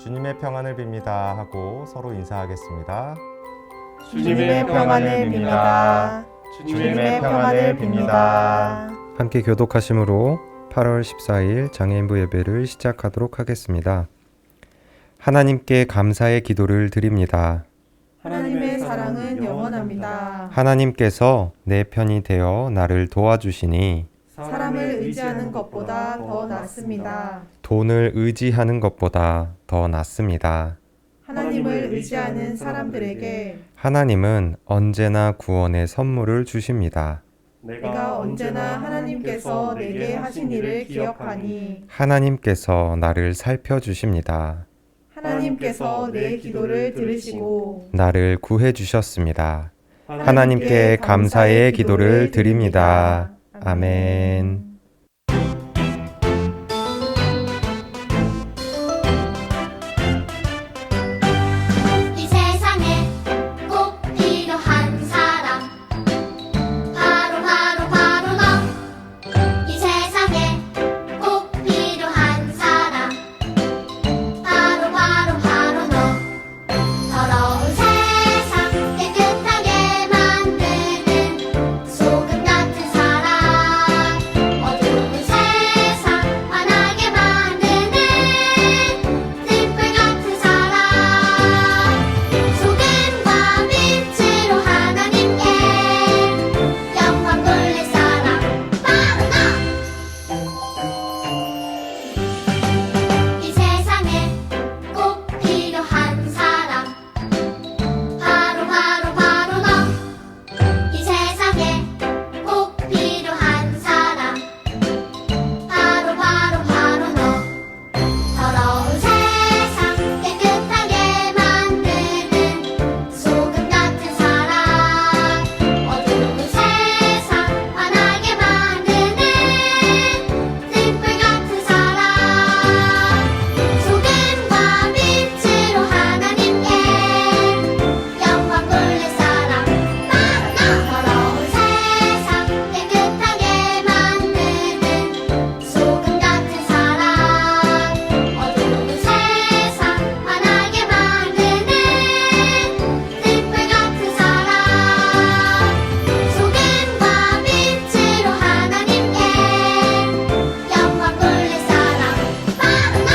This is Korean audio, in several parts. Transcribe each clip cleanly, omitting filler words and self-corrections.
주님의 평안을 빕니다 하고 서로 인사하겠습니다. 주님의 평안을 빕니다. 주님의 평안을 빕니다. 함께 교독하심으로 8월 14일 장애인부 예배를 시작하도록 하겠습니다. 하나님께 감사의 기도를 드립니다. 하나님의 사랑은 영원합니다. 하나님께서 내 편이 되어 나를 도와주시니 사람을 의지하는 것보다 더 낫습니다. 돈을 의지하는 것보다 더 낫습니다. 하나님을 의지하는 사람들에게 하나님은 언제나 구원의 선물을 주십니다. 내가 언제나 하나님께서 내게 하신 일을 기억하니 하나님께서 나를 살펴주십니다. 하나님께서 내 기도를 들으시고 나를 구해주셨습니다. 하나님께 감사의 기도를 드립니다. 아멘. 이 세상에 꼭 필요한 사람 바로 너. 이 세상에 꼭 필요한 사람 바로 너. 더러운 세상 깨끗하게 만드는 소금 같은 사람, 어두운 세상 환하게 만드는 등불 같은 사람, 소금과 빛으로 하나님께 영광 돌릴 사람 바로 너. 이 세상에 꼭 필요한 사람 바로 너. 이 세상에 꼭 필요한 사람 바로 너. 더러운 세상 깨끗하게 만드는 소금 같은 사람, 어두운 세상 환하게 만드는 등불 같은 사람, 소금과 빛으로 하나님께 영광 돌릴 사람 바로 너. 더러운 세상 깨끗하게 만드는 소금 같은 사람, 어두운 세상 환하게 만드는 등불 같은 사람, 소금과 빛으로 하나님께 영광 돌릴 사람 바로 너.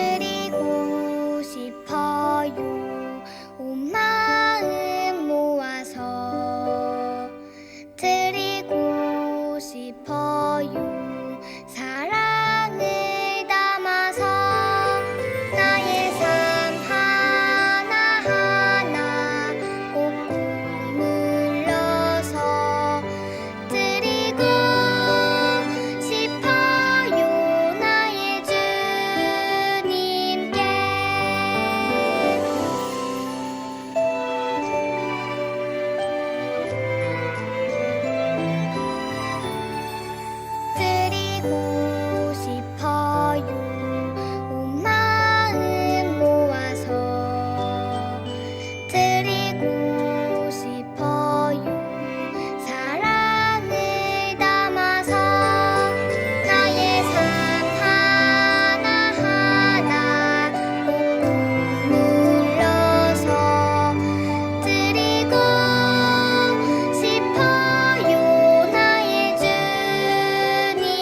드리고 싶어요 온 마음 모아서 드리고 싶어요 사랑을 담아서 나의 삶 하나하나 꼭 물러서 드리고 싶어요 나의 주님께. 드리고 싶어요 온 마음 모아서 드리고 싶어요 사랑을 담아서 나의 삶 하나하나 꼭 물러서 드리고 싶어요 나의 주님께.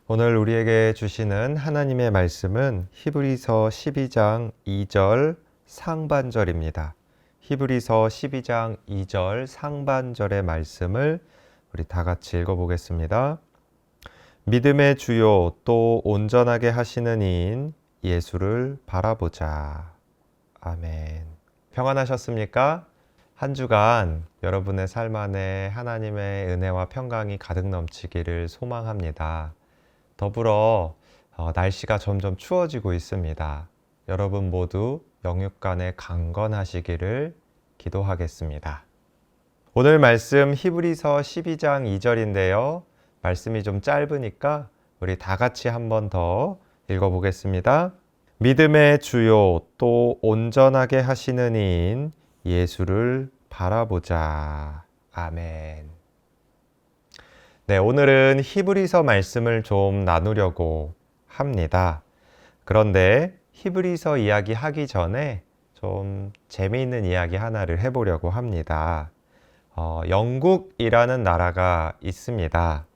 오늘 우리에게 주시는 하나님의 말씀은 히브리서 12장 2절 상반절입니다. 히브리서 12장 2절 상반절의 말씀을 우리 다 같이 읽어보겠습니다. 믿음의 주요 또 온전하게 하시는 이인 예수를 바라보자. 아멘. 평안하셨습니까? 한 주간 여러분의 삶 안에 하나님의 은혜와 평강이 가득 넘치기를 소망합니다. 더불어 날씨가 점점 추워지고 있습니다. 여러분 모두 영육 간에 강건하시기를 기도하겠습니다. 오늘 말씀 히브리서 12장 2절인데요. 말씀이 좀 짧으니까 우리 다 같이 한 번 더 읽어보겠습니다. 믿음의 주요 또 온전하게 하시는 이인 예수를 바라보자. 아멘. 네, 오늘은 히브리서 말씀을 좀 나누려고 합니다. 그런데 히브리서 이야기 하기 전에 좀 재미있는 이야기 하나를 해보려고 합니다. 영국이라는 나라가 있습니다.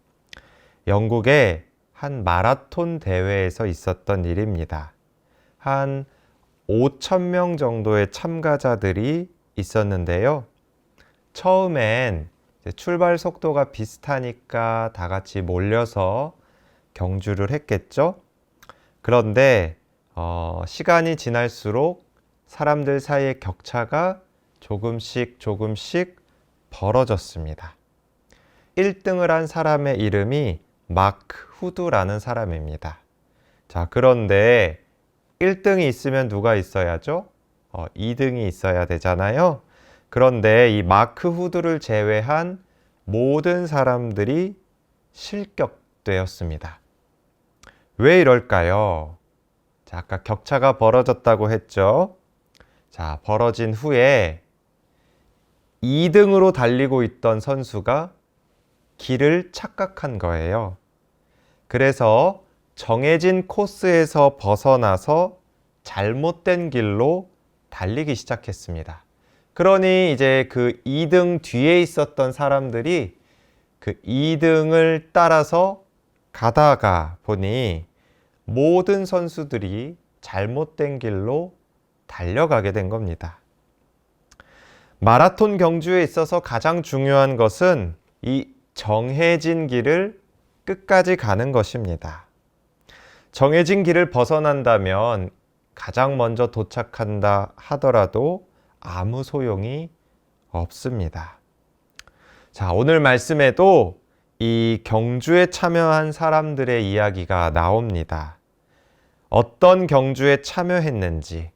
영국에 한 마라톤 대회에서 있었던 일입니다. 한 5,000명 정도의 참가자들이 있었는데요. 처음엔 출발 속도가 비슷하니까 다 같이 몰려서 경주를 했겠죠. 그런데 시간이 지날수록 사람들 사이의 격차가 조금씩 벌어졌습니다. 1등을 한 사람의 이름이 마크 후드라는 사람입니다. 자, 그런데 1등이 있으면 누가 있어야죠? 2등이 있어야 되잖아요. 그런데 이 마크 후드를 제외한 모든 사람들이 실격되었습니다. 왜 이럴까요? 자, 아까 격차가 벌어졌다고 했죠. 자, 벌어진 후에 2등으로 달리고 있던 선수가 길을 착각한 거예요. 그래서 정해진 코스에서 벗어나서 잘못된 길로 달리기 시작했습니다. 그러니 이제 그 2등 뒤에 있었던 사람들이 그 2등을 따라서 가다가 보니 모든 선수들이 잘못된 길로 달려가게 된 겁니다. 마라톤 경주에 있어서 가장 중요한 것은 이 정해진 길을 끝까지 가는 것입니다. 정해진 길을 벗어난다면 가장 먼저 도착한다 하더라도 아무 소용이 없습니다. 자, 오늘 말씀에도 이 경주에 참여한 사람들의 이야기가 나옵니다. 어떤 경주에 참여했는지,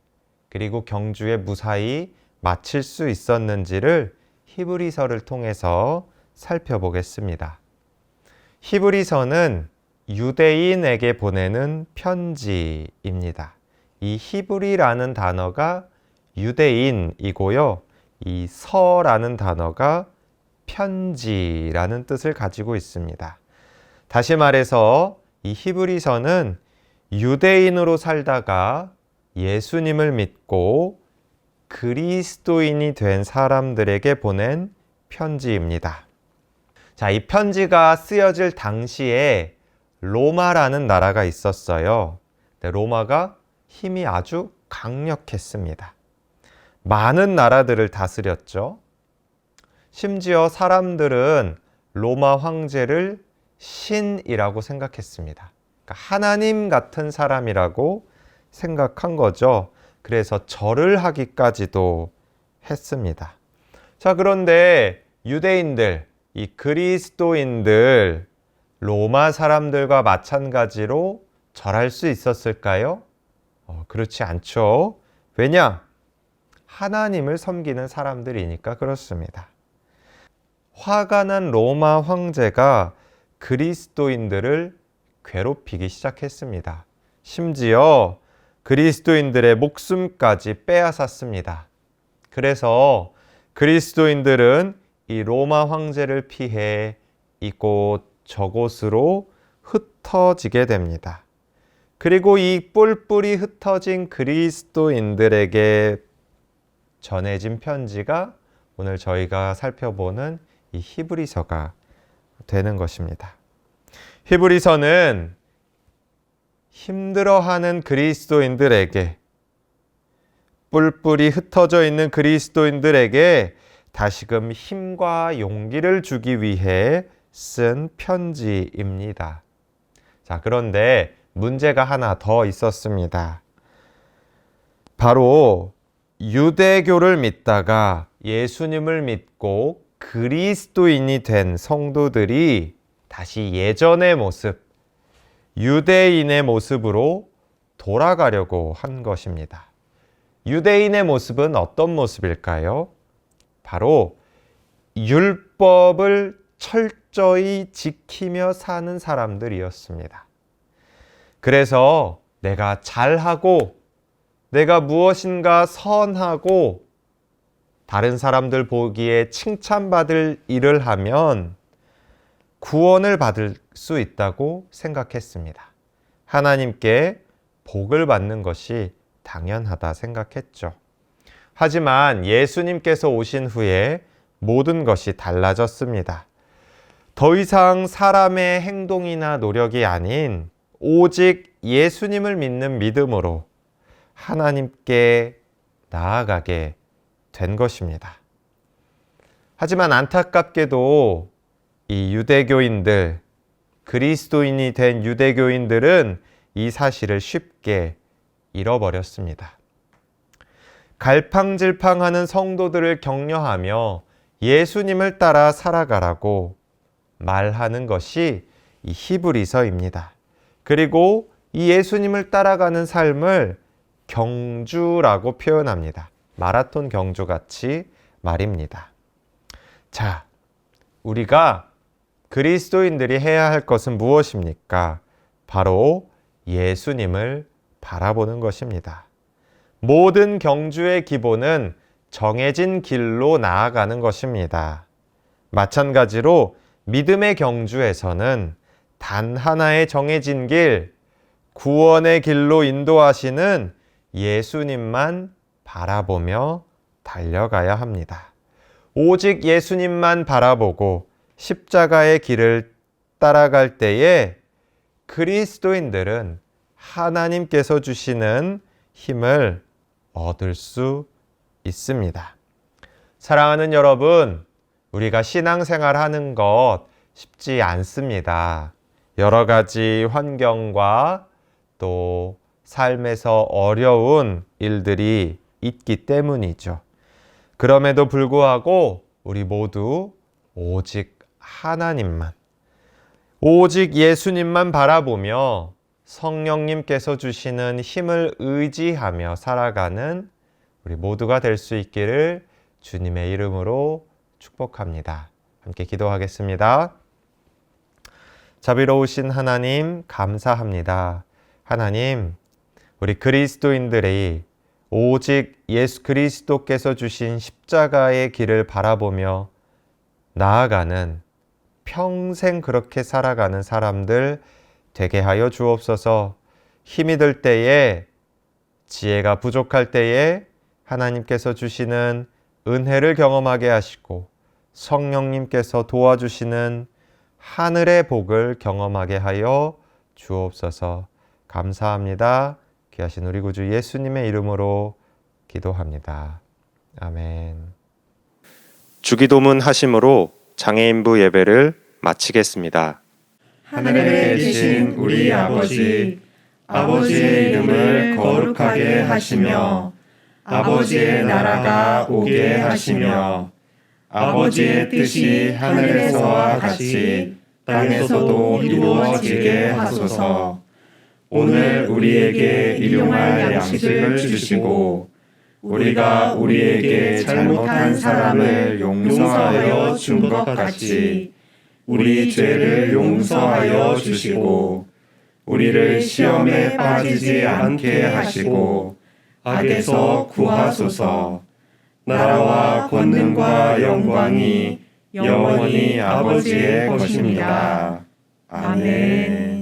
그리고 경주에 무사히 마칠 수 있었는지를 히브리서를 통해서 살펴보겠습니다. 히브리서는 유대인에게 보내는 편지입니다. 이 히브리라는 단어가 유대인이고요. 이 서라는 단어가 편지라는 뜻을 가지고 있습니다. 다시 말해서 이 히브리서는 유대인으로 살다가 예수님을 믿고 그리스도인이 된 사람들에게 보낸 편지입니다. 자, 이 편지가 쓰여질 당시에 로마라는 나라가 있었어요. 로마가 힘이 아주 강력했습니다. 많은 나라들을 다스렸죠. 심지어 사람들은 로마 황제를 신이라고 생각했습니다. 그러니까 하나님 같은 사람이라고 생각한 거죠. 그래서 절을 하기까지도 했습니다. 자, 그런데 유대인들, 이 그리스도인들, 로마 사람들과 마찬가지로 절할 수 있었을까요? 그렇지 않죠. 왜냐? 하나님을 섬기는 사람들이니까 그렇습니다. 화가 난 로마 황제가 그리스도인들을 괴롭히기 시작했습니다. 심지어 그리스도인들의 목숨까지 빼앗았습니다. 그래서 그리스도인들은 이 로마 황제를 피해 이곳 저곳으로 흩어지게 됩니다. 그리고 이 뿔뿔이 흩어진 그리스도인들에게 전해진 편지가 오늘 저희가 살펴보는 이 히브리서가 되는 것입니다. 히브리서는 힘들어하는 그리스도인들에게, 뿔뿔이 흩어져 있는 그리스도인들에게 다시금 힘과 용기를 주기 위해 쓴 편지입니다. 자, 그런데 문제가 하나 더 있었습니다. 바로 유대교를 믿다가 예수님을 믿고 그리스도인이 된 성도들이 다시 예전의 모습, 유대인의 모습으로 돌아가려고 한 것입니다. 유대인의 모습은 어떤 모습일까요? 바로 율법을 철저히 지키며 사는 사람들이었습니다. 그래서 내가 잘하고 내가 무엇인가 선하고 다른 사람들 보기에 칭찬받을 일을 하면 구원을 받을 수 있다고 생각했습니다. 하나님께 복을 받는 것이 당연하다 생각했죠. 하지만 예수님께서 오신 후에 모든 것이 달라졌습니다. 더 이상 사람의 행동이나 노력이 아닌 오직 예수님을 믿는 믿음으로 하나님께 나아가게 된 것입니다. 하지만 안타깝게도 이 유대교인들, 그리스도인이 된 유대교인들은 이 사실을 쉽게 잃어버렸습니다. 갈팡질팡하는 성도들을 격려하며 예수님을 따라 살아가라고 말하는 것이 이 히브리서입니다. 그리고 이 예수님을 따라가는 삶을 경주라고 표현합니다. 마라톤 경주같이 말입니다. 자, 우리가 그리스도인들이 해야 할 것은 무엇입니까? 바로 예수님을 바라보는 것입니다. 모든 경주의 기본은 정해진 길로 나아가는 것입니다. 마찬가지로 믿음의 경주에서는 단 하나의 정해진 길, 구원의 길로 인도하시는 예수님만 바라보며 달려가야 합니다. 오직 예수님만 바라보고 십자가의 길을 따라갈 때에 그리스도인들은 하나님께서 주시는 힘을 얻을 수 있습니다. 사랑하는 여러분, 우리가 신앙생활 하는 것 쉽지 않습니다. 여러 가지 환경과 또 삶에서 어려운 일들이 있기 때문이죠. 그럼에도 불구하고 우리 모두 오직 하나님만, 오직 예수님만 바라보며 성령님께서 주시는 힘을 의지하며 살아가는 우리 모두가 될 수 있기를 주님의 이름으로 축복합니다. 함께 기도하겠습니다. 자비로우신 하나님, 감사합니다. 하나님, 우리 그리스도인들이 오직 예수 그리스도께서 주신 십자가의 길을 바라보며 나아가는, 평생 그렇게 살아가는 사람들 되게 하여 주옵소서. 힘이 들 때에, 지혜가 부족할 때에 하나님께서 주시는 은혜를 경험하게 하시고 성령님께서 도와주시는 하늘의 복을 경험하게 하여 주옵소서. 감사합니다. 귀하신 우리 구주 예수님의 이름으로 기도합니다. 아멘. 주기도문 하심으로 장애인부 예배를 마치겠습니다. 하늘에 계신 우리 아버지, 아버지의 이름을 거룩하게 하시며 아버지의 나라가 오게 하시며 아버지의 뜻이 하늘에서와 같이 땅에서도 이루어지게 하소서. 오늘 우리에게 일용할 양식을 주시고 우리가 우리에게 잘못한 사람을 용서하여 준 것 같이 우리 죄를 용서하여 주시고 우리를 시험에 빠지지 않게 하시고 악에서 구하소서. 나라와 권능과 영광이 영원히 아버지의 것입니다. 아멘.